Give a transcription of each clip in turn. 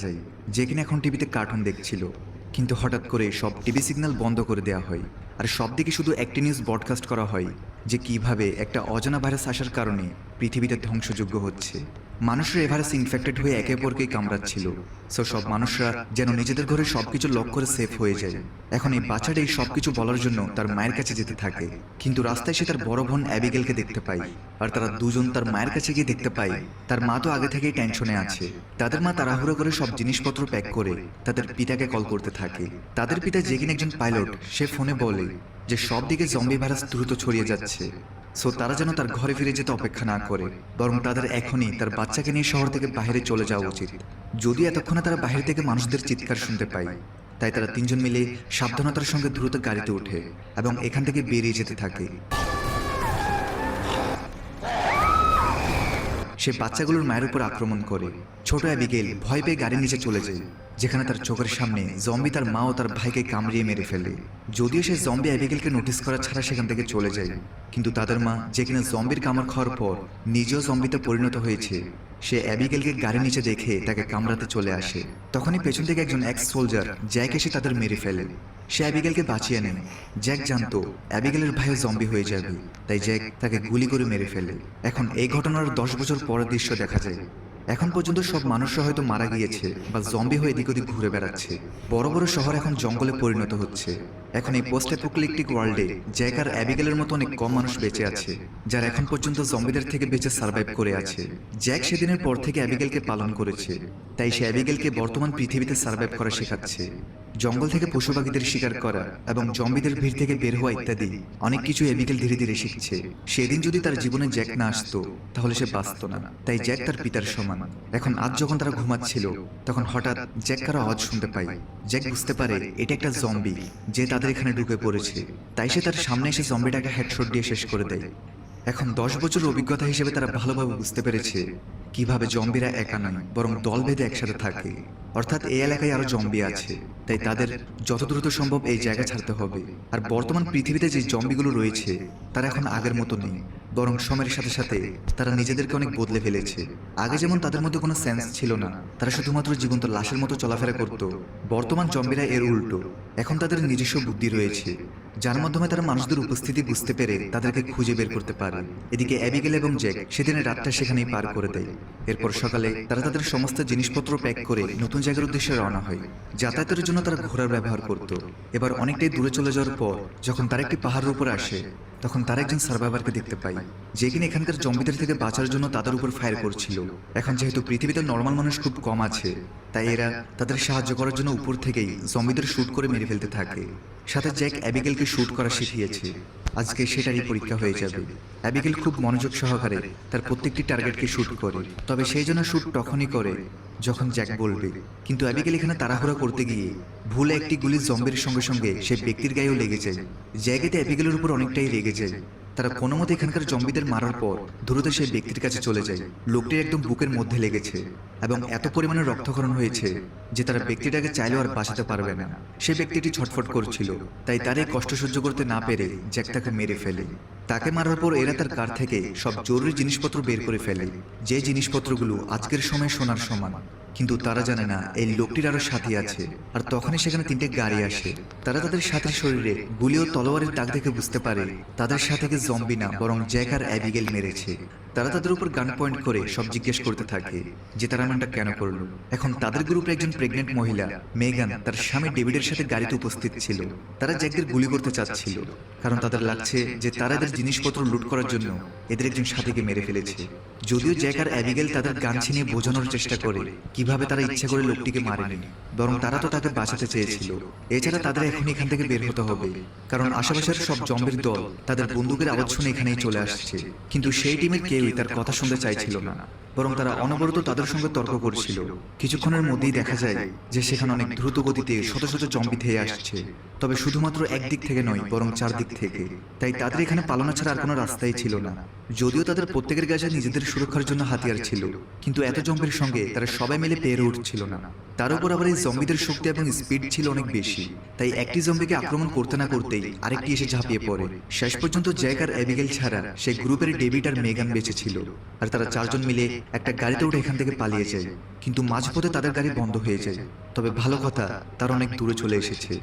যায় যে কিনা এখন টিভিতে কার্টুন দেখছিল, কিন্তু হঠাৎ করে সব টিভি সিগন্যাল বন্ধ করে দেওয়া হয়। আর সব দিকে শুধু একটি নিউজ ব্রডকাস্ট করা হয় যে কিভাবে একটা অজানা ভাইরাস আসার কারণে পৃথিবীতে ধ্বংসযোগ্য হচ্ছে। মানুষরা এ ভাইরাসে ইনফেক্টেড হয়ে একে অপরকে কামড়াচ্ছিল। সব মানুষরা যেন নিজেদের ঘরে সবকিছু লক করে সেফ হয়ে যায়। এখন এই বাচ্চাটা এই সবকিছু বলার জন্য তার মায়ের কাছে যেতে থাকে, কিন্তু রাস্তায় সে তার বড় বোন অ্যাবিগেলকে দেখতে পায়। আর তারা দুজন তার মায়ের কাছে গিয়ে দেখতে পায় তার মা তো আগে থেকেই টেনশনে আছে। তাদের মা তাড়াহুড়ো করে সব জিনিসপত্র প্যাক করে তাদের পিতাকে কল করতে থাকে। তাদের পিতা যে কিনা একজন পাইলট, সে ফোনে বলে যে সব দিকে জম্বি ভাইরাস দ্রুত ছড়িয়ে যাচ্ছে। তারা যেন তার ঘরে ফিরে যেতে অপেক্ষা না করে, বরং তাদের এখনই তার বাচ্চাকে নিয়ে শহর থেকে বাইরে চলে যাওয়া উচিত। যদি এতক্ষণে তারা বাইরে থেকে মানুষদের চিৎকার শুনতে পায়, তাই তারা তিনজন মিলে সাবধানতার সঙ্গে দ্রুত গাড়িতে ওঠে এবং এখান থেকে বেরিয়ে যেতে থাকে। সে বাচ্চাগুলোর মায়ের উপর আক্রমণ করে। ছোট অ্যাবিগেল ভয় পেয়ে গাড়ির নিচে চলে যায়, যেখানে তার চোখের সামনে জম্বি তার মা ও তার ভাইকে কামড়িয়ে মেরে ফেলে। যদিও সে জম্বি অ্যাবিগেলকে নোটিস করা ছাড়া সেখান থেকে চলে যায়, কিন্তু তাদের মা যে কিনা জম্বির কামড় খাওয়ার পর নিজেও জম্বিতে পরিণত হয়েছে, সে অ্যাবিগেলকে গাড়ির নিচে দেখে তাকে কামড়াতে চলে আসে। তখনই পেছন থেকে একজন এক্স সোলজার জ্যাক এসে তাদের মেরে ফেলে। সে অ্যাবিগেলকে বাঁচিয়ে নেয়। জ্যাক জানতো অ্যাবিগেলের ভাইও জম্বি হয়ে যাবে, তাই জ্যাক তাকে গুলি করে মেরে ফেলে। এখন এই ঘটনার 10 বছর পরের দৃশ্য দেখা যায়। এখন পর্যন্ত সব মানুষরা হয়তো মারা গিয়েছে বা জম্বি হয়ে এদিক ওদিক ঘুরে বেড়াচ্ছে। বড় বড় শহর এখন জঙ্গলে পরিণত হচ্ছে। এখন এই পোস্ট অ্যাপোক্যালিপটিক ওয়ার্ল্ডে জ্যাক আর অ্যাবিগেলের মতো অনেক কম মানুষ বেঁচে আছে, যারা এখন পর্যন্ত জম্বিদের থেকে বেঁচে সার্ভাইভ করে আছে। জ্যাক সেদিনের পর থেকে অ্যাবিগেলকে পালন করেছে, তাই সে অ্যাবিগেলকে বর্তমান পৃথিবীতে সার্ভাইভ করা শেখাচ্ছে। জঙ্গল থেকে পশু পাখিদের শিকার করা এবং জম্বিদের ভিড় থেকে বের হওয়া ইত্যাদি অনেক কিছু অ্যাবিগেল ধীরে ধীরে শিখছে। সেদিন যদি তার জীবনে জ্যাক না আসতো, তাহলে সে বাঁচত না। তাই জ্যাক তার পিতার সমান। এখন আজ যখন তারা ঘুমাচ্ছিল, তখন হঠাৎ জ্যাক কারো আওয়াজ শুনতে পায়। জ্যাক বুঝতে পারে এটা একটা জম্বি যে তাদের এখানে ঢুকে পড়েছে, তাই সে তার সামনে এসে জম্বিটাকে হেডশট দিয়ে শেষ করে দেয়। এখন 10 বছরের অভিজ্ঞতা হিসেবে তারা ভালোভাবে বুঝতে পেরেছে কিভাবে জম্বিরা একা নয়, বরং দল বেঁধে একসাথে থাকে। অর্থাৎ এই এলাকায় আরো জম্বি আছে, তাই তাদের যত দ্রুত সম্ভব এই জায়গা ছাড়তে হবে। আর বর্তমান পৃথিবীতে যে জম্বিগুলো রয়েছে তারা এখন আগের মতো নেই, বরং সময়ের সাথে সাথে তারা নিজেদেরকে অনেক বদলে ফেলেছে। আগে যেমন তাদের মধ্যে কোনো সেন্স ছিল না, তারা শুধুমাত্র জীবন্ত লাশের মতো চলাফেরা করত, বর্তমান জম্বিরা এর উল্টো। এখন তাদের নিজস্ব বুদ্ধি রয়েছে, যার মাধ্যমে তারা মানুষদের উপস্থিতি বুঝতে পেরে তাদেরকে খুঁজে বের করতে পারে। এদিকে অ্যাবিগেল এবং জ্যাক সেদিনের রাতটা সেখানেই পার করে দেয়। এরপর সকালে তারা তাদের সমস্ত জিনিসপত্র প্যাক করে নতুন জায়গার উদ্দেশ্যে রওনা হয়। যাতায়াতের জন্য তারা ঘোড়ার ব্যবহার করত। এবার অনেকটাই দূরে চলে যাওয়ার পর যখন তারা একটি পাহাড়ের উপর আসে, তখন তারা একজন সার্ভাইভারকে দেখতে পায়, যে কিনা এখানকার জম্বিদের থেকে বাঁচার জন্য তাদের উপর ফায়ার করছিল। এখন যেহেতু পৃথিবীতে নর্মাল মানুষ খুব কম আছে, তাই এরা তাদের সাহায্য করার জন্য উপর থেকেই জম্বিদের শুট করে মেরে ফেলতে থাকে। সাথে জ্যাক অ্যাবিগেলকে শুট করা শিখিয়েছে। আজকে সেটারই পরীক্ষা হয়ে যাবে। অ্যাবিগেল খুব মনোযোগ সহকারে তার প্রত্যেকটি টার্গেটকে শুট করে, তবে সেই জন্য শুট তখনই করে যখন জ্যাক বলবে। কিন্তু অ্যাবিগেল এখানে তাড়াহুড়া করতে গিয়ে ভুলে একটি গুলি জম্বির সঙ্গে সঙ্গে সে ব্যক্তির গায়েও লেগে যায়। জ্যাক এতে অ্যাবিগেলের উপর অনেকটাই রেগে যায়। তারা কোনো মতে এখানকার জম্বিদের মারার পর দ্রুত সেই ব্যক্তির কাছে চলে যায়। লোকটির একদম বুকের মধ্যে লেগেছে এবং এত পরিমাণে রক্তক্ষরণ হয়েছে যে তারা ব্যক্তিটাকে চাইলেও আর বাঁচাতে পারবে না। সে ব্যক্তিটি ছটফট করছিল, তাই তার এই কষ্ট সহ্য করতে না পেরে জ্যাক তাকে মেরে ফেলে। তাকে মারার পর এরা তার কার থেকে সব জরুরি জিনিসপত্র বের করে ফেলে, যে জিনিসপত্রগুলো আজকের সময় সোনার সমান। কিন্তু তারা জানে না এই লোকটির আরো সাথী আছে। আর তখনই সেখানে 3টে গাড়ি আসে। তারা তাদের সাথীর শরীরে গুলি ও তলোয়ারের দাগ দেখে বুঝতে পারে তাদের সাথীকে জম্বি না, বরং জ্যাক আর অ্যাবিগেল মেরেছে। তারা তাদের উপর গান পয়েন্ট করে সব জিজ্ঞেস করতে থাকে যে তারা এমনটা কেন করলো। এখন তাদের গ্রুপে একজন প্রেগনেন্ট মহিলা মেগান তার স্বামী ডেভিডের সাথে গাড়িতে উপস্থিত ছিল। তারা জ্যাকদের গুলি করতে চাচ্ছিল, কারণ তাদের লাগছে যে তারা এদের জিনিসপত্র লুট করার জন্য এদের একজন সাথীকে মেরে ফেলেছে। যদিও জ্যাক আর অ্যাবিগেল তাদের গান ছিনিয়ে বোঝানোর চেষ্টা করে কিভাবে তারা ইচ্ছা করে লোকটিকে মারেনি, বরং তারা তো তাকে বাঁচাতে চেয়েছিল। এছাড়া তাদের এখন এখান থেকে বের হতে হবে, কারণ আশেপাশের সব জম্বির দল তাদের বন্দুকের আওয়াজ শুনে এখানেই চলে আসছে। কিন্তু সেই টিমের কেউই তার কথা শুনতে চাইছিল না, বরং তারা অনবরত তাদের সঙ্গে তর্ক করছিল। কিছুক্ষণের মধ্যেই দেখা যায় যে সেখানে অনেক দ্রুত গতিতে শত শত জম্বি ধেয়ে আসছে, তবে শুধুমাত্র একদিক থেকে নয়, বরং 4 দিক থেকে। তাই তাদের এখানে পালানো ছাড়া আর কোনো রাস্তাই ছিল না। যদিও তাদের প্রত্যেকের কাছে নিজেদের সুরক্ষার জন্য হাতিয়ার ছিল, কিন্তু এত জম্বির সঙ্গে তারা সবাই মিলে পেরে উঠছিল না। তার উপর আবার এই জম্বিদের শক্তি এবং স্পিড ছিল অনেক বেশি, তাই একটি জম্বিকে আক্রমণ করতে না করতেই আরেকটি এসে ঝাঁপিয়ে পড়ে। শেষ পর্যন্ত জ্যাক আর অ্যাবিগেল ছাড়া সেই গ্রুপের ডেভিড আর মেগান বেঁচে ছিল, আর তারা 4 জন মিলে একটা গাড়িতে উঠে এখান থেকে পালিয়ে যায়, কিন্তু মাঝপথে তাদের গাড়ি বন্ধ হয়ে যায়। তবে ভালো কথা, তারা অনেক দূরে চলে এসেছে।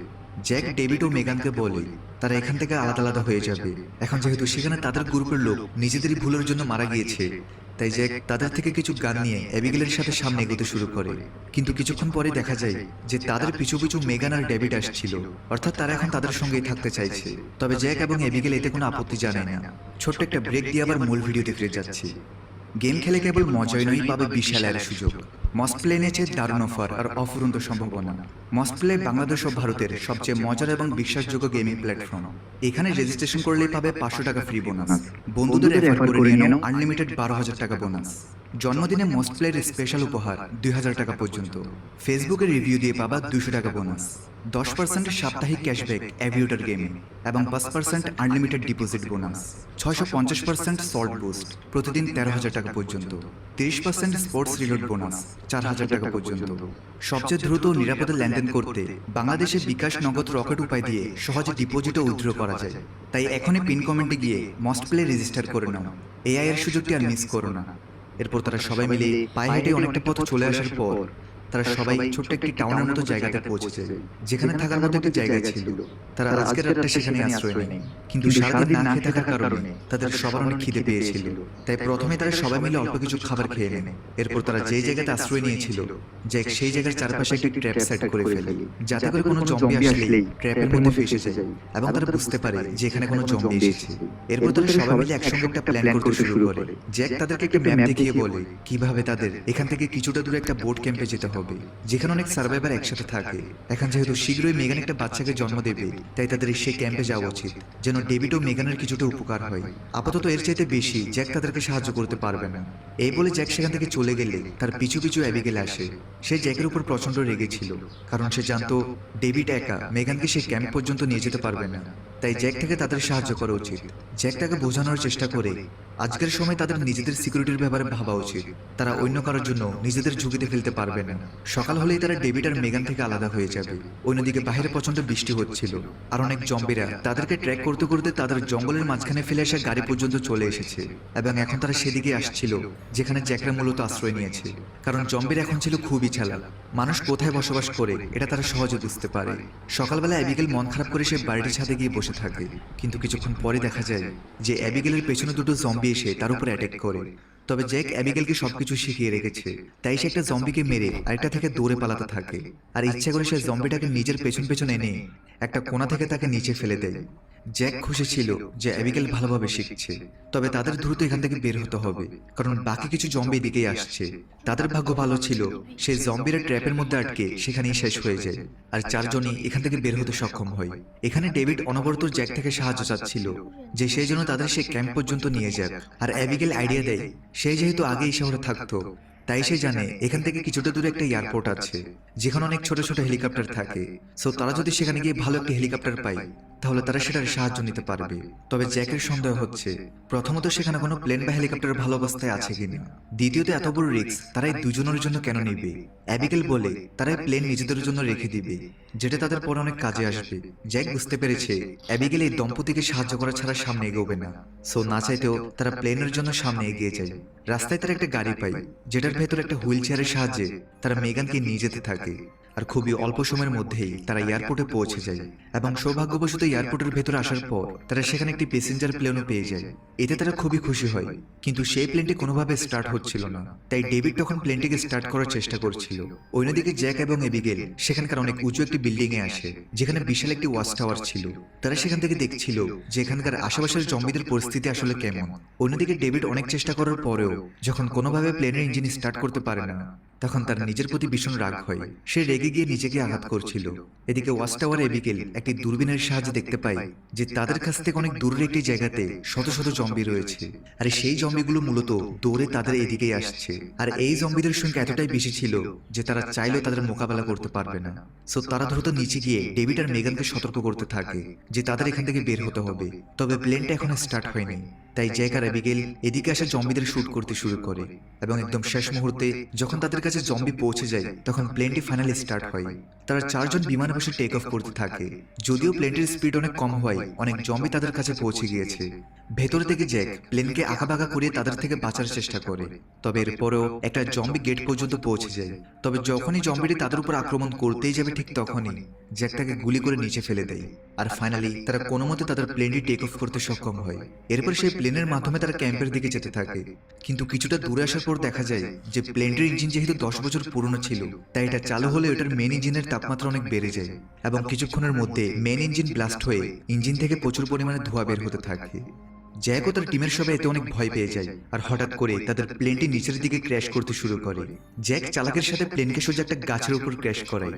জ্যাক ডেভিড ও মেগানকে বলে তারা এখান থেকে আলাদা আলাদা হয়ে যাবে। এখন যেহেতু সেখানে তাদের গ্রুপের লোক নিজেদেরই ভুলের জন্য মারা গিয়েছে, তাই জ্যাক তাদের থেকে কিছু গান নিয়ে অ্যাবিগেলের সাথে সামনে এগোতে শুরু করে। কিন্তু কিছুক্ষণ পরে দেখা যায় যে তাদের পিছু পিছু মেগান আর ডেভিড আসছিল, অর্থাৎ তারা এখন তাদের সঙ্গেই থাকতে চাইছে। তবে জ্যাক এবং অ্যাবিগেল এতে কোনো আপত্তি জানায় না। ছোট্ট একটা ব্রেক দিয়ে আবার মূল ভিডিওতে ফিরে যাচ্ছি। গেম খেলে কেবল মজাই নয়, পাবে বিশাল এর সুযোগ। মস্টপ্লে এনেছে দারুণ অফার আর অফুরন্ত সম্ভাবনা। মস্টপ্লে বাংলাদেশ ও ভারতের সবচেয়ে মজার এবং বিশ্বাসযোগ্য গেমিং প্ল্যাটফর্ম। এখানে রেজিস্ট্রেশন করলেই পাবে 500 টাকা ফ্রি বোনাস। বন্ধুদের রেফার করে নিয়ে নাও আনলিমিটেড 12,000 টাকা বোনাস। জন্মদিনে মস্টপ্লের স্পেশাল উপহার 2,000 টাকা পর্যন্ত। ফেসবুকে রিভিউ দিয়ে পাবা 200 টাকা বোনাস। 10% সাপ্তাহিক ক্যাশব্যাক অ্যাভিয়েটর গেমে এবং 5% unlimited deposit bonus. 650% salt boost প্রতিদিন 13,000 টাকা পর্যন্ত। 30% স্পোর্টস রিলোড বোনাস 4,000 টাকা পর্যন্ত। সবচেয়ে দ্রুত ও নিরাপদে লেনদেন করতে বাংলাদেশে বিকাশ নগদ রকেট উপায় দিয়ে সহজে ডিপোজিট ও উইথড্র করা যায়। তাই এখনই পিন কমেন্টে গিয়ে মস্টপ্লে রেজিস্টার করে নাও। এআই এর সুযোগটি আর মিস করো না। এরপর তারা সবাই মিলে পায়ে হেঁটে অনেকটা পথ চলে আসার পর তারা সবাই ছোট্ট একটি টাউনের মতো জায়গাতে পৌঁছেছে, যেখানে থাকার মতো একটি জায়গা ছিল। তারা আজকের রাতটা সেখানে আশ্রয় নেয়, কিন্তু সারাদিন না খেয়ে থাকার কারণে তাদের সবার অনেক খিদে পেয়েছিল। তাই প্রথমে তারা সবাই মিলে অল্প কিছু খাবার খেয়ে নেয়। এরপর তারা যে জায়গাতে আশ্রয় নিয়েছিল, জ্যাক সেই জায়গার চারপাশে একটি ট্র্যাপ সেট করে ফেলে, যাতে করে কোনো জম্বি আসলেই ট্র্যাপের মধ্যে ফেসে যায় এবং তারা বুঝতে পারে যে এখানে কোনো জম্বি এসেছে। এরপর তারা সবাই মিলে একসঙ্গে একটা প্ল্যান করতে শুরু করে। জ্যাক তাদেরকে একটা ম্যাপ দেখিয়ে বলে কিভাবে তাদের এখান থেকে কিছুটা দূরে একটা বোট ক্যাম্পে যেতে হবে, যেখানে অনেক সার্ভাইভার একসাথে থাকে। এখন যেহেতু শীঘ্রই মেগান একটা বাচ্চাকে জন্ম দেবে, তাই তাদের সেই ক্যাম্পে যাওয়া উচিত, যেন ডেভিড ও মেগানের কিছুটা উপকার হয়। আপাতত এর চাইতে বেশি জ্যাক তাদেরকে সাহায্য করতে পারবে না। এই বলে জ্যাক সেখান থেকে চলে গেলে তার পিছু পিছু অ্যাবিগেল আসে। সে জ্যাকের উপর প্রচন্ড রেগেছিল, কারণ সে জানতো ডেভিড একা মেগানকে সেই ক্যাম্প পর্যন্ত নিয়ে যেতে পারবে না। তাই জ্যাক থেকে তাদের সাহায্য করা উচিত। জ্যাক তাকে বোঝানোর চেষ্টা করে আজকের সময় তাদের নিজেদের সিকিউরিটির ব্যাপারে ভাবা উচিত। তারা অন্য কারোর জন্য নিজেদের ঝুঁকিতে ফেলতে পারবে না। সকাল হলেই তারা ডেভিড আর মেগান থেকে আলাদা হয়ে যাবে। অন্যদিকে বাইরে প্রচন্ড বৃষ্টি হচ্ছিল, আর অনেক জম্বিরা তাদেরকে ট্র্যাক করতে করতে তাদের জঙ্গলের মাঝখানে ফেলে আসা গাড়ি পর্যন্ত চলে এসেছে। এবং এখন তারা সেদিকে আসছিল যেখানে জ্যাকরা মূলত আশ্রয় নিয়েছে, কারণ জম্বিরা এখন ছিল খুবই চালাক। মানুষ কোথায় বসবাস করে এটা তারা সহজে বুঝতে পারে। সকালবেলা অ্যাবিগেল মন খারাপ করে সে বাড়িটির ছাদে গিয়ে বসে থাকে, কিন্তু কিছুক্ষণ পরে দেখা যায় যে অ্যাবিগেলের পেছনে দুটো জম্বি এসে তার উপর অ্যাটাক করে। তবে জ্যাক অ্যাবিগেলকে সবকিছু শিখিয়ে রেখেছে, তাই সে একটা জম্বিকে মেরে আরেকটা থেকে দৌড়ে পালাতে থাকে। আর ইচ্ছা করে সে জম্বিটাকে নিজের পেছন পেছন এনে একটা কোণা থেকে তাকে নিচে ফেলে দেয়। জ্যাক খুশি ছিল যে অ্যাবিগেল ভালোভাবে শিখছে। তবে তাদের দ্রুত এখান থেকে বের হতে হবে, কারণ বাকি কিছু জম্বি দিকেই আসছে। তাদের ভাগ্য ভালো ছিল সেই জম্বিরা ট্র্যাপের মধ্যে আটকে সেখানেই শেষ হয়ে যায়, আর চারজনই এখান থেকে বের হতে সক্ষম হয়। এখানে ডেভিড অনবরত জ্যাক থেকে সাহায্য চাচ্ছিল যে সেই জন্য তাদের সেই ক্যাম্প পর্যন্ত নিয়ে যাক। আর অ্যাবিগেল আইডিয়া দেয় সে যেহেতু আগেই শহরে থাকতো, তাই সে জানে এখান থেকে কিছুটা দূরে একটা এয়ারপোর্ট আছে, যেখানে অনেক ছোট ছোট হেলিকপ্টার থাকে। সো তারা যদি সেখানে গিয়ে ভালো একটা হেলিকপ্টার পায়, তাহলে তারা সেটার সাহায্য নিতে পারবে। তবে জ্যাকের সন্দেহ হচ্ছে, প্রথমত সেখানে কোনো প্লেন বা হেলিকপ্টার ভালো অবস্থায় আছে কিনা, দ্বিতীয়ত এত বড় রিস্ক তারা এই দুজনের জন্য কেন নেবে। অ্যাবিগেল বলে তারা প্লেন নিজেদের জন্য রেখে দিবে, যেটা তাদের পরে অনেক কাজে আসবে। জ্যাক বুঝতে পেরেছে অ্যাবিগেল এই দম্পতিকে সাহায্য করা ছাড়া সামনে এগোবে না। সো না চাইতেও তারা প্লেনের জন্য সামনে এগিয়ে যায়। রাস্তায় তারা একটা গাড়ি পায়, যেটার ভেতর একটা হুইল চেয়ারের সাহায্যে তারা মেগানকে নিয়ে যেতে থাকে। আর খুবই অল্প সময়ের মধ্যেই তারা এয়ারপোর্টে পৌঁছে যায়, এবং সৌভাগ্যবশত এয়ারপোর্টের ভেতরে আসার পর তারা সেখানে একটি প্যাসেঞ্জার প্লেনও পেয়ে যায়। এতে তারা খুবই খুশি হয়, কিন্তু সেই প্লেনটি কোনোভাবে স্টার্ট হচ্ছিল না। তাই ডেভিড তখন প্লেনটিকে স্টার্ট করার চেষ্টা করছিল। অন্যদিকে জ্যাক এবং অ্যাবিগেল সেখানকার অনেক উঁচু একটি বিল্ডিং এ আসে, যেখানে বিশাল একটি ওয়াচ টাওয়ার ছিল। তারা সেখান থেকে দেখছিল যে এখানকার আশেপাশের জম্বিদের পরিস্থিতি আসলে কেমন। অন্যদিকে ডেভিড অনেক চেষ্টা করার পরেও যখন কোনোভাবে প্লেনের ইঞ্জিন স্টার্ট করতে পারে না, তখন তার নিজের প্রতি ভীষণ রাগ হয়। সে রেগে গিয়ে নিজেকে আঘাত করছিল। এদিকে ওয়াচ টাওয়ার অ্যাবিগেল একটি দূরবীনের সাহায্যে দেখতে পায় যে তাদের কাছ থেকে অনেক দূরের একটি জায়গাতে শত শত জম্বি রয়েছে, আর সেই জম্বিগুলো মূলত দৌড়ে তাদের এদিকেই আসছে। আর এই জম্বিদের সংখ্যা এতটাই বেশি ছিল যে তারা চাইলেও তাদের মোকাবেলা করতে পারবে না। সো তারা দ্রুত নিচে গিয়ে ডেভিড আর মেগানকে সতর্ক করতে থাকে যে তাদের এখান থেকে বের হতে হবে। তবে প্লেনটা এখনো স্টার্ট হয়নি। তাই জ্যাক আর অ্যাবিগেল এদিকে আসা জম্বিদের শুট করতে শুরু করে এবং একদম শেষ মুহূর্তে যখন তাদের কাছে জম্বি পৌঁছে যায় তখন প্লেনটি ফাইনালি স্টার্ট হয়। তারা 4 জন বিমানে বসে টেক অফ করতে থাকে। যদিও প্লেনটির স্পিড অনেক কম হয়, অনেক জম্বি তাদের কাছে পৌঁছে গিয়েছে। ভেতর থেকে জ্যাক প্লেনকে আঁকাবাঁকা করিয়ে তাদের থেকে বাঁচার চেষ্টা করে, তবে এরপরেও একটা জম্বি গেট পর্যন্ত পৌঁছে যায়। তবে যখনই জম্বিটি তাদের উপর আক্রমণ করতেই যাবে ঠিক তখনই জ্যাক তাকে গুলি করে নিচে ফেলে দেয়। আর ফাইনালি তারা কোনো মতে তাদের প্লেনটি টেক অফ করতে সক্ষম হয়। এরপর সেই প্লেনের মাধ্যমে তারা ক্যাম্পের দিকে যেতে থাকে, কিন্তু কিছুটা দূরে আসার পর দেখা যায় যে প্লেনটির ইঞ্জিন যেহেতু 10 বছর পুরনো ছিল, তাই এটা চালু হলে এটার মেন ইঞ্জিনের তাপমাত্রা অনেক বেড়ে যায় এবং কিছুক্ষণের মধ্যে মেন ইঞ্জিন ব্লাস্ট হয়ে ইঞ্জিন থেকে প্রচুর পরিমাণে ধোঁয়া বের হতে থাকে। জ্যাক ও তার টিমের সবাই এতে অনেক ভয় পেয়ে যায় আর হঠাৎ করে তাদের প্লেনটি নিচের দিকে ক্র্যাশ করতে শুরু করে। জ্যাক চালাকের সাথে প্লেনকে সোজা একটা গাছের উপর ক্র্যাশ করায়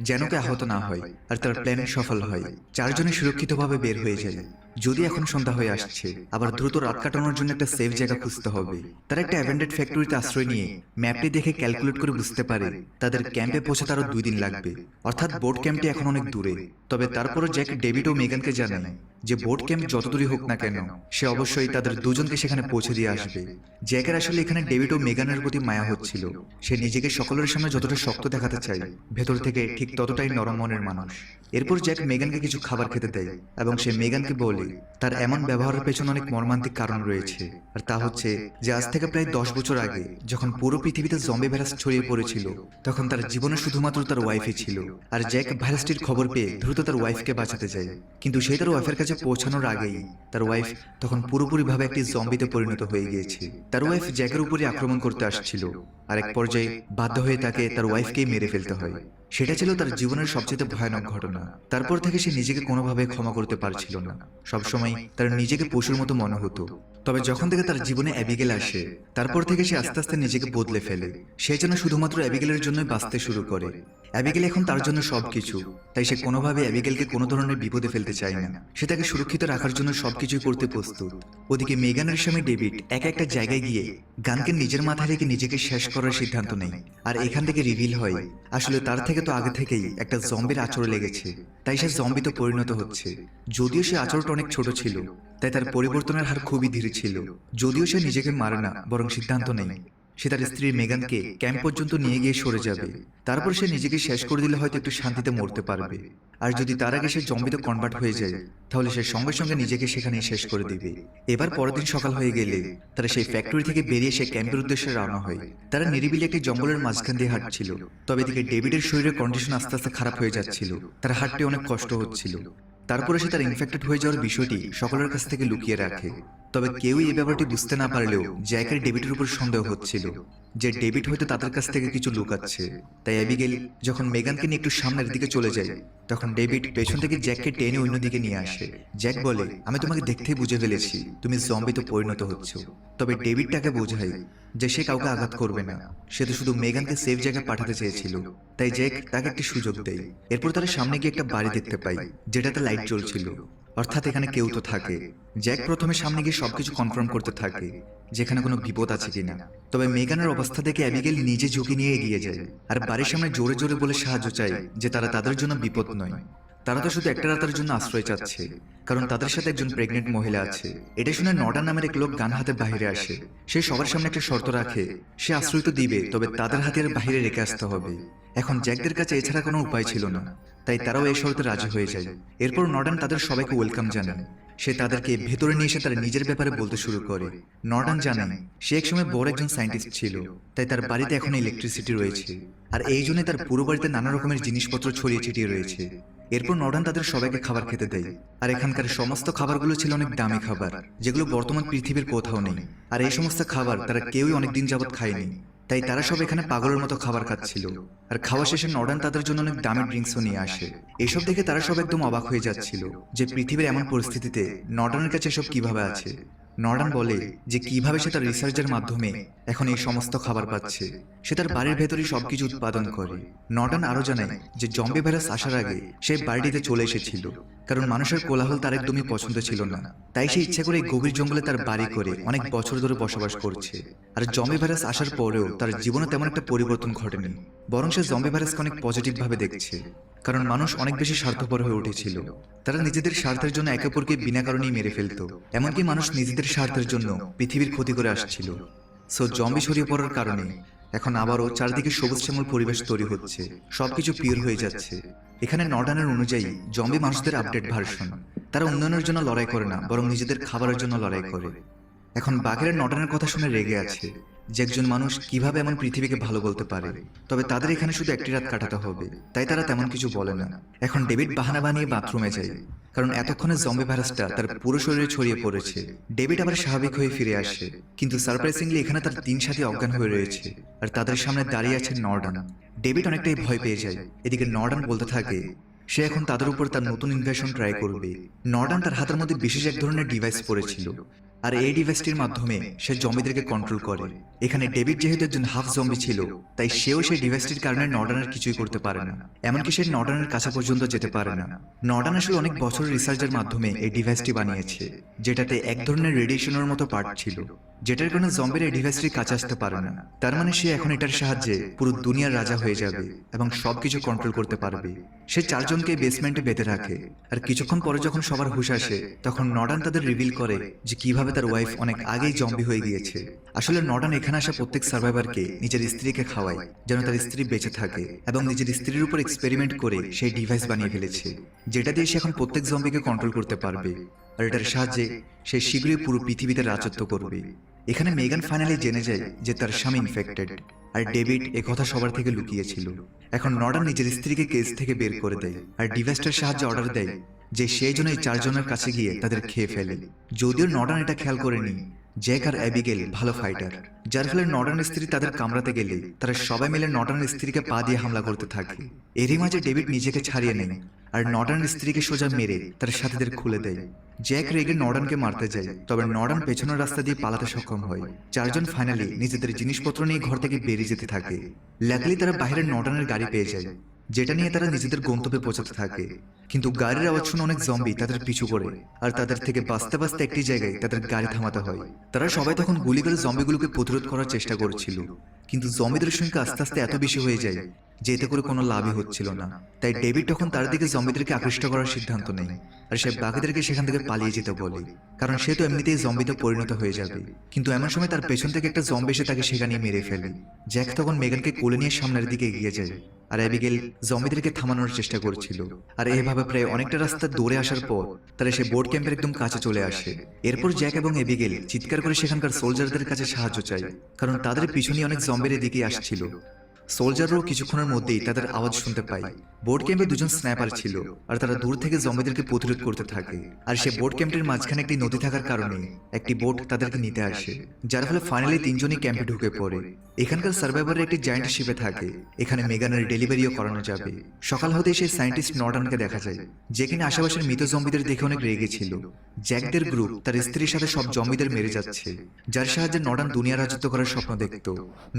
যেন কে আহত না হয়, আর তার প্ল্যান সফল হয়। 4 জনে সুরক্ষিতভাবে বের হয়ে যায়। যদি এখন সন্ধ্যা হয়ে আসছে, আবার দ্রুত রাত কাটানোর জন্য একটা সেফ জায়গা খুঁজতে হবে। তারা একটা অ্যাবেন্ডেড ফ্যাক্টরিতে আশ্রয় নিয়ে ম্যাপটি দেখে ক্যালকুলেট করে বুঝতে পারে তাদের ক্যাম্পে পৌঁছাতে আরো 2 দিন লাগবে, অর্থাৎ বোট ক্যাম্পটি এখন অনেক দূরে। তবে তারপরও জ্যাক ডেভিড ও মেগানকে জানায় যে বোট ক্যাম্প যত দূরই হোক না কেন সে অবশ্যই তাদের দুজনকে সেখানে পৌঁছে দিয়ে আসবে। জ্যাকের আসলে এখানে ডেভিড ও মেগানের প্রতি মায়া হচ্ছিল। সে নিজেকে সকলের সামনে যতটা শক্ত দেখাতে চায়, ভেতর থেকে ঠিক ততটাই নরম মনের মানুষ। এরপর জ্যাক মেগানকে কিছু খাবার খেতে দেয় এবং সে মেগানকে বলে তার এমন ব্যবহারের পেছনে অনেক মর্মান্তিক কারণ রয়েছে, আর তা হচ্ছে যে আজ থেকে প্রায় 10 বছর আগে যখন পুরো পৃথিবীতে জম্বি ভাইরাস ছড়িয়ে পড়েছিল, তখন তার জীবনে শুধুমাত্র তার ওয়াইফই ছিল। আর জ্যাক ভাইরাসটির খবর পেয়ে দ্রুত তার ওয়াইফকে বাঁচাতে যায়, কিন্তু সে তার ওয়াইফের কাছে পৌঁছানোর আগেই তার ওয়াইফ তখন পুরোপুরিভাবে একটি জম্বিতে পরিণত হয়ে গিয়েছে। তার ওয়াইফ জ্যাকের উপরে আক্রমণ করতে আসছিল, আর এক পর্যায়ে বাধ্য হয়ে তাকে তার ওয়াইফকেই মেরে ফেলতে হয়। সেটা ছিল তার জীবনের সবচেয়ে ভয়ানক ঘটনা। তারপর থেকে সে নিজেকে কোনোভাবে ক্ষমা করতে পারছিল না। সবসময় তার নিজেকে পশুর মতো মনে হতো। তবে যখন থেকে তার জীবনে অ্যাবিগেল আসে, তারপর থেকে সে আস্তে আস্তে নিজেকে বদলে ফেলে। সে যেন শুধুমাত্র অ্যাবিগেলের জন্যই বাঁচতে শুরু করে। অ্যাবিগেল এখন তার জন্য সবকিছু, তাই সে কোনোভাবে অ্যাবিগেলকে কোনো ধরনের বিপদে ফেলতে চায় না। সে তাকে সুরক্ষিত রাখার জন্য সবকিছুই করতে প্রস্তুত। ওদিকে মেগানের স্বামী ডেভিড একটা জায়গায় গিয়ে গানকে নিজের মাথায় রেখে নিজেকে শেষ করার সিদ্ধান্ত নেয়। আর এখান থেকে রিভিল হয় আসলে তার থেকে তো আগে থেকেই একটা জম্বির আচরণ লেগেছে, তাই সে জম্বিতে পরিণত হচ্ছে। যদিও সে আচরণটা অনেক ছোট ছিল, তাই তার পরিবর্তনের হার খুবই ধীরে ছিল। যদিও সে নিজেকে মারে না, বরং সিদ্ধান্ত নেয় সে তার স্ত্রী মেগানকে ক্যাম্প পর্যন্ত নিয়ে গিয়ে সরে যাবে। তারপর সে নিজেকে শেষ করে দিলে হয়তো একটু শান্তিতে মরতে পারবে। আর যদি তার আগে সে জম্বিতে কনভার্ট হয়ে যায়, তাহলে সে সঙ্গে সঙ্গে নিজেকে সেখানেই শেষ করে দিবে। এবার পরের দিন সকাল হয়ে গেলে তারা সেই ফ্যাক্টরি থেকে বেরিয়ে সে ক্যাম্পের উদ্দেশ্যে রওনা হয়। তারা নিরিবিলি একটি জঙ্গলের মাঝখান দিয়ে হাঁটছিল। তবে এদিকে ডেভিডের শরীরের কন্ডিশন আস্তে আস্তে খারাপ হয়ে যাচ্ছিল। তার হাঁটতে অনেক কষ্ট হচ্ছিল। তারপরে সে তার ইনফেক্টেড হয়ে যাওয়ার বিষয়টি সকলের কাছ থেকে লুকিয়ে রাখে। তবে কেউই এই ব্যাপারটি বুঝতে না পারলেও জ্যাকের ডেভিডের উপর সন্দেহ হচ্ছিল যে ডেভিড হয়তো তাদের কাছ থেকে কিছু লুকাচ্ছে। তাই অ্যাবিগেল যখন মেগানকে নিয়ে একটু সামনের দিকে চলে যায়, তখন ডেভিড পেছন থেকে জ্যাককে টেনে অন্যদিকে নিয়ে আসে। জ্যাক বলে, আমি তোমাকে দেখতেই বুঝে ফেলেছি তুমি জম্বিতে পরিণত হচ্ছ। তবে ডেভিড তাকে বোঝায় যে সে কাউকে আঘাত করবে না, সে তো শুধু মেগানকে সেফ জায়গায় পাঠাতে চেয়েছিল। তাই জ্যাক তাকে একটি সুযোগ দেয়। এরপর তারা সামনে গিয়ে একটা বাড়ি দেখতে পায় যেটাতে লাইট জ্বলছিল, অর্থাৎ এখানে কেউ তো থাকে। জ্যাক প্রথমে সামনে গিয়ে সবকিছু কনফার্ম করতে থাকে যেখানে কোনো বিপদ আছে কিনা। তবে মেগানের অবস্থা দেখে অ্যাবিগেল নিজে ঝুঁকি নিয়ে এগিয়ে যায় আর বাড়ির সামনে জোরে জোরে বলে সাহায্য চায় যে তারা তাদের জন্য বিপদ নয়, তারা তো শুধু একটা রাতের জন্য আশ্রয় চাচ্ছে, কারণ তাদের সাথে একজন প্রেগনেন্ট মহিলা আছে। এটা শুনে নর্ডান নামের এক লোক গান হাতে বাইরে আসে। সে সবার সামনে একটা শর্ত রাখে, সে আশ্রয় তো দিবে, তবে তাদের হাতিয়ার বাইরে রেখে আসতে হবে। এখন জ্যাকদের কাছে এছাড়া কোনো উপায় ছিল না, তাই তারাও এই শর্তে রাজি হয়ে যায়। এরপর নর্ডান তাদের সবাইকে ওয়েলকাম জানায়। সে তাদেরকে ভেতরে নিয়ে এসে তার নিজের ব্যাপারে বলতে শুরু করে। নর্ডান জানায় সে একসময় বড় একজন সায়েন্টিস্ট ছিল, তাই তার বাড়িতে এখন ইলেকট্রিসিটি রয়েছে, আর এই জন্য তার পুরো বাড়িতে নানা রকমের জিনিসপত্র ছড়িয়ে ছিটিয়ে রয়েছে। এরপর নর্ডান তাদের সবাইকে খাবার খেতে দেয়, আর এখানকার সমস্ত খাবারগুলো ছিল অনেক দামি খাবার যেগুলো বর্তমান পৃথিবীর কোথাও নেই। আর এই সমস্ত খাবার তারা কেউই অনেকদিন যাবৎ খায়নি, তাই তারা সব এখানে পাগলের মতো খাবার খাচ্ছিল। আর খাওয়া শেষে নর্ডান তাদের জন্য অনেক দামি ড্রিঙ্কসও নিয়ে আসে। এসব দেখে তারা সব একদম অবাক হয়ে যাচ্ছিল যে পৃথিবীর এমন পরিস্থিতিতে নর্ডানের কাছে এসব কিভাবে আছে। নর্ডান বলে যে কিভাবে সে তার রিসার্চের মাধ্যমে এখন এই সমস্ত খাবার পাচ্ছে। সে তার বাড়ির ভেতরে সবকিছু উৎপাদন করে। নর্ডান আরো জানায় যে জম্বি ভাইরাস আসার আগে সে বাড়িটিতে চলে এসেছিল, কারণ মানুষের কোলাহল তার একদমই পছন্দ ছিল না। তাই সে ইচ্ছা করে এই গভীর জঙ্গলে তার বাড়ি করে অনেক বছর ধরে বসবাস করছে। আর জম্বি ভাইরাস আসার পরেও তার জীবনে তেমন একটা পরিবর্তন ঘটেনি, বরং সে জম্বি ভাইরাসকে অনেক পজিটিভ ভাবে দেখছে, কারণ মানুষ অনেক বেশি স্বার্থপর হয়ে উঠেছিল। তারা নিজেদের স্বার্থের জন্য একে অপরকে বিনা কারণেই মেরে ফেলত। এমনকি মানুষ নিজেদের স্বার্থের জন্য পৃথিবীর ক্ষতি করে আসছিল। সো জম্বি ছড়িয়ে পড়ার কারণে এখন আবারও চারদিকে সবুজ শ্যামল পরিবেশ তৈরি হচ্ছে, সবকিছু পিওর হয়ে যাচ্ছে। এখানে নর্ডানের অনুযায়ী জম্বি মানুষদের আপডেট ভার্সন। তারা উন্নয়নের জন্য লড়াই করে না, বরং নিজেদের খাবারের জন্য লড়াই করে। এখন বাঘেরা নর্ডানের কথা শুনে রেগে আছে যে একজন মানুষ কিভাবে এমন পৃথিবীকে ভালো বলতে পারে। তবে তাদের এখানে শুধু একটি রাত কাটাতে হবে, তাই তারা তেমন কিছু বলে না। এখন ডেভিড বাহানা বানিয়ে বাথরুমে যায়, কারণ এতক্ষণে জম্বি ভাইরাসটা তার পুরো শরীরে ছড়িয়ে পড়েছে। ডেভিড আবার স্বাভাবিক হয়ে ফিরে আসে, কিন্তু সারপ্রাইজিংলি এখানে তার 3 সাথী অজ্ঞান হয়ে রয়েছে, আর তাদের সামনে দাঁড়িয়ে আছে নর্ডান। ডেভিড অনেকটাই ভয় পেয়ে যায়। এদিকে নর্ডান বলতে থাকে সে এখন তাদের উপর তার নতুন ইনভেশন ট্রাই করবে। নর্ডান তার হাতের মধ্যে বিশেষ এক ধরনের ডিভাইস পড়েছিল, আর এই ডিভাইসটির মাধ্যমে সে জম্বিদেরকে কন্ট্রোল করে। এখানে ডেভিড যেহেতু একজন হাফ জম্বি ছিল, তাই সেও সেই ডিভাইসটির কারণে নর্ডানের কিছুই করতে পারে না, এমনকি সে নর্ডানের কাছে পর্যন্ত যেতে পারে না। নর্ডান আসলে অনেক বছরের রিসার্চের মাধ্যমে এই ডিভাইসটি বানিয়েছে, যেটাতে এক ধরনের রেডিয়েশনের মতো পার্ট ছিল, যেটার কারণে জম্বির এই ডিভাইসটি কাছে আসতে পারে না। তার মানে সে এখন এটার সাহায্যে পুরো দুনিয়ার রাজা হয়ে যাবে এবং সবকিছু কন্ট্রোল করতে পারবে। সে 4 জনকে বেসমেন্টে বেঁধে রাখে, আর কিছুক্ষণ পরে যখন সবার হুঁশ আসে, তখন নর্ডান তাদের রিভিল করে যে কিভাবে তার ওয়াইফ অনেক আগেই জম্বি হয়ে গিয়েছে। আসলে নর্ডান এখানে আসা প্রত্যেক সার্ভাইভারকে নিজের স্ত্রীকে খাওয়ায় যেন তার স্ত্রী বেঁচে থাকে, এবং নিজের স্ত্রীর উপর এক্সপেরিমেন্ট করে সেই ডিভাইস বানিয়ে ফেলেছে, যেটা দিয়ে সে এখন প্রত্যেক জম্বিকে কন্ট্রোল করতে পারবে। আর এটার সাহায্যে সে শীঘ্রই পুরো পৃথিবীতে রাজত্ব করবে। এখানে মেগান ফাইনালি জেনে যায় যে তার স্বামী ইনফেক্টেড, আর ডেভিড এ কথা সবার থেকে লুকিয়েছিল। এখন নর্ডান নিজের স্ত্রীকে কেস থেকে বের করে দেয়, আর ডিভাইসটার সাহায্যে অর্ডার দেয় যে সেই জন্য এই 4 জনের কাছে গিয়ে তাদের খেয়ে ফেলে। যদিও নর্ডান এটা খেয়াল করেনি জ্যাক আর অ্যাবিগেল ভালো ফাইটার, যার ফলে নর্ডানের স্ত্রী তাদের কামড়াতে গেলে তারা সবাই মিলে নর্ডানের স্ত্রীকে পা দিয়ে হামলা করতে থাকে। এরই মাঝে ডেভিড নিজেকে ছাড়িয়ে নেয়, আর নর্ডানের স্ত্রীকে সোজা মেরে তার সাথীদের খুলে দেয়। জ্যাক রেগে নর্ডানকে মারতে যায়, তবে নর্ডান পেছনের রাস্তা দিয়ে পালাতে সক্ষম হয়। 4 জন ফাইনালি নিজেদের জিনিসপত্র নিয়ে ঘর থেকে বেরিয়ে যেতে থাকে। লাকলি তারা বাইরের নর্ডানের গাড়ি পেয়ে যায়, যেটা নিয়ে তারা নিজেদের গন্তব্যে পৌঁছাতে থাকে। কিন্তু গাড়ির আওয়াজ শুনে অনেক জম্বি তাদের পিছু করে, আর তাদের থেকে বাঁচতে বাঁচতে একটি জায়গায় তাদের গাড়ি থামাতে হয়। তারা সবাই তখন গুলি করে জম্বিগুলোকে প্রতিরোধ করার চেষ্টা করছিল, কিন্তু জম্বিদের সংখ্যা আস্তে আস্তে এত বেশি হয়ে যায় যে এতে করে কোনো লাভই হচ্ছিল না। তাই ডেভিড তখন তার দিকে জম্বিদেরকে আকৃষ্ট করার সিদ্ধান্ত নেয়, আর সে বাকিদেরকে সেখান থেকে পালিয়ে যেতে বলে, কারণ সে তো এমনিতেই জম্বিতে পরিণত হয়ে যাবে। কিন্তু এমন সময় তার পেছন থেকে একটা জম্বি এসে তাকে সেখানে মেরে ফেলে। জ্যাক তখন মেগানকে কোলে নিয়ে সামনের দিকে এগিয়ে যায়, আর অ্যাবিগেল জম্বিদেরকে থামানোর চেষ্টা করছিল। আর এভাবে প্রায় অনেকটা রাস্তা দৌড়ে আসার পর তারা সে বোট ক্যাম্পের একদম কাছে চলে আসে। এরপর জ্যাক এবং অ্যাবিগেল চিৎকার করে সেখানকার সোলজারদের কাছে সাহায্য চায়, কারণ তাদের পিছনে অনেক জম্বির দিকে আসছিল। সোলজাররাও কিছুক্ষণের মধ্যেই তাদের আওয়াজ শুনতে পায়। বোট ক্যাম্পে 2 জন স্ন্যাপার ছিল, আর তারা দূর থেকে জম্বিদেরকে প্রতিরোধ করতে থাকে। আর সে বোট ক্যাম্পের মাঝখানে একটি নদী থাকার কারণে একটি বোট তাদেরকে নিতে আসে, যার ফলে ফাইনালি 3 জনই ক্যাম্পে ঢুকে পড়ে। এখানকার সার্ভাইভারের একটি জায়ান্ট শিপে থাকে, এখানে মেগানের ডেলিভারিও করানো যাবে। সকাল হতেই সেই সায়েন্টিস্ট নর্ডানকে দেখা যায়, যে কিনা আশেপাশের মৃত জম্বিদের দেখে অনেক রেগে ছিল। জ্যাকদের গ্রুপ তার স্ত্রীর সাথে সব জম্বিদের মেরে যাচ্ছে, যার সাহায্যে নর্ডান দুনিয়া রাজত্ব করার স্বপ্ন দেখত।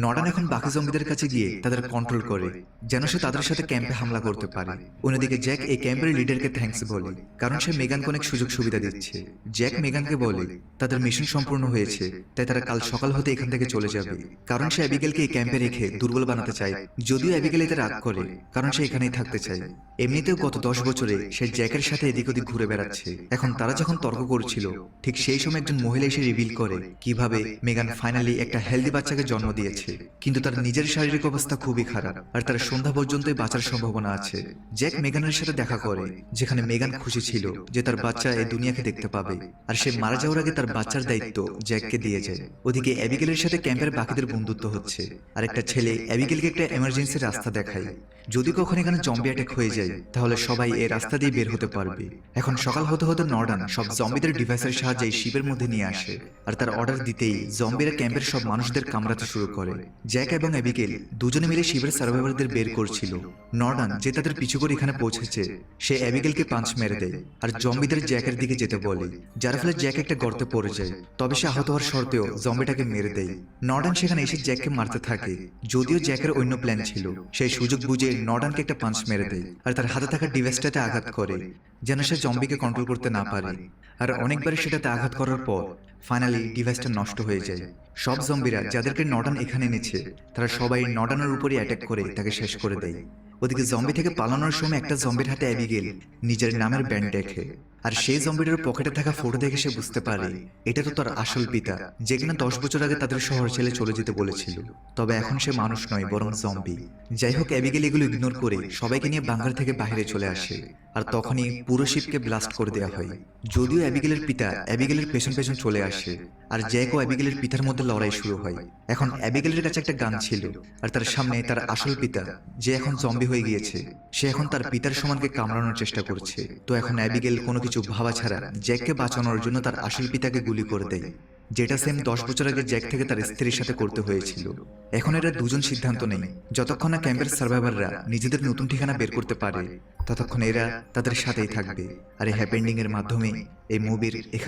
নর্ডান এখন বাকি জম্বিদের কাছে গিয়ে তাদের কন্ট্রোল করে, যেন সে তাদের সাথে ক্যাম্পে হামলা করতে পারে। অন্যদিকে জ্যাক এই ক্যাম্পের লিডারকে থ্যাঙ্কস বলে, কারণ সে মেগানকে অনেক সুযোগ সুবিধা দিচ্ছে। জ্যাক মেগানকে বলে তাদের মিশন সম্পূর্ণ হয়েছে, তাই তারা কাল সকাল হতে এখান থেকে চলে যাবে, কারণ সে অ্যাবিগেলকে এই ক্যাম্পে রেখে দুর্বল বানাতে চায়। যদিও অ্যাবিগেল এতে রাগ করে, কারণ সে এখানেই থাকতে চায়। এমনিতেও গত 10 বছরে সে জ্যাকের সাথে এদিক ওদিক ঘুরে বেড়াচ্ছে। এখন তারা যখন তর্ক করছিল, ঠিক সেই সময় একজন মহিলা এসে রিভিল করে কিভাবে মেগান ফাইনালি একটা হেলদি বাচ্চাকে জন্ম দিয়েছে, কিন্তু তার নিজের শারীরিক অবস্থা খুবই খারাপ, আর তার সন্ধ্যা পর্যন্তই বাঁচার সম্ভাবনা আছে। জ্যাক মেগানের সাথে দেখা করে, যেখানে মেগান খুশি ছিল যে তার বাচ্চা এই দুনিয়াকে দেখতে পাবে, আর সে মারা যাওয়ার আগে তার বাচ্চার দায়িত্ব জ্যাককে দিয়ে যায়। ওদিকে অ্যাবিগেলের সাথে ক্যাম্পের বাকিদের বন্ধুত্ব হচ্ছে, আর একটা ছেলে অ্যাবিগেলকে একটা এমার্জেন্সি রাস্তা দেখায়। যদি কখনো এখানে জম্বি অ্যাটাক হয়ে যায়, তাহলে সবাই এই রাস্তা দিয়ে বের হতে পারবে। এখন সকাল হতে হতে নর্ডান সব জম্বিদের ডিভাইসের সাহায্যে শিপের মধ্যে নিয়ে আসে, আর তার অর্ডার দিতেই জম্বিরা ক্যাম্পের সব মানুষদের কামড়াতে শুরু করে। জ্যাক এবং অ্যাবিগেল দুজনে মিলে শিপের সার্ভাইভারদের বের করছিল। নর্ডান যে তাদের পিছু করে এখানে পৌঁছেছে, সে অ্যাবিগেলকে পাঞ্চ মেরে দেয়, আর জম্বিদের জ্যাকের দিকে যেতে বলে, যার ফলে জ্যাক একটা গর্তে পড়ে যায়। তবে সে আহত হওয়ার শর্তেও জম্বিটাকে মেরে দেয়। নর্ডান সেখানে এসে জ্যাককে মারতে থাকে, যদিও জ্যাকের অন্য প্ল্যান ছিল। সেই সুযোগ বুঝে নর্ডানকে একটা পাঞ্চ মেরে দেয়, আর তার হাতে থাকা ডিভাইসটাতে আঘাত করে, যেন সে জম্বিকে কন্ট্রোল করতে না পারে। আর অনেকবার সেটাতে আঘাত করার পর ফাইনালি ডিভাইসটা নষ্ট হয়ে যায়। সব জম্বিরা যাদেরকে নর্ডান এখানে এনেছে, তারা সবাই নর্ডানের উপরই অ্যাটাক করে তাকে শেষ করে দেয়। ওদিকে জম্বি থেকে পালানোর সময় একটা জম্বির হাতে অ্যাবিগেল নিজের নামের ব্যান্ড দেখে, আর সেই জম্বিটার পকেটে থাকা ফটো দেখে সে বুঝতে পারে এটা তো তার আসল পিতা, যে কিনা 10 বছর আগে তাদের শহর ছেড়ে চলে যেতে বলেছিল। তবে এখন সে মানুষ নয়, বরং জম্বি। যাই হোক, অ্যাবিগেল এগুলো ইগনোর করে সবাইকে নিয়ে বাংকার থেকে বাইরে চলে আসে। আর তখনই পুরো শিপকে ব্লাস্ট করে দেওয়া হয়। যদিও অ্যাবিগেলের পিতা অ্যাবিগেলের পেছন পেছন চলে আসে, আর জ্যাক ও অ্যাবিগেলের পিতার মধ্যে লড়াই শুরু হয়। এখন অ্যাবিগেলের কাছে একটা গান ছিল, আর তার সামনে তার আসল পিতা, যে এখন জম্বি হয়ে গিয়েছে, সে এখন তার পিতার সমানকে কামড়ানোর চেষ্টা করছে। তো এখন অ্যাবিগেল কোনো কিছু ভাবা ছাড়া জ্যাককে বাঁচানোর জন্য তার আসল পিতাকে গুলি করে দেয়, যেটা সেম 10 বছর আগে জ্যাক থেকে তার স্ত্রীর সাথে করতে হয়েছিল। এখন এরা দুজন সিদ্ধান্ত নেই, যতক্ষণ না ক্যাম্পের সার্ভাইভাররা নিজেদের নতুন ঠিকানা বের করতে পারে ততক্ষণ এরা তাদের সাথেই থাকবে। আর এই হ্যাপি এন্ডিং এর মাধ্যমে এই মুভির এখানে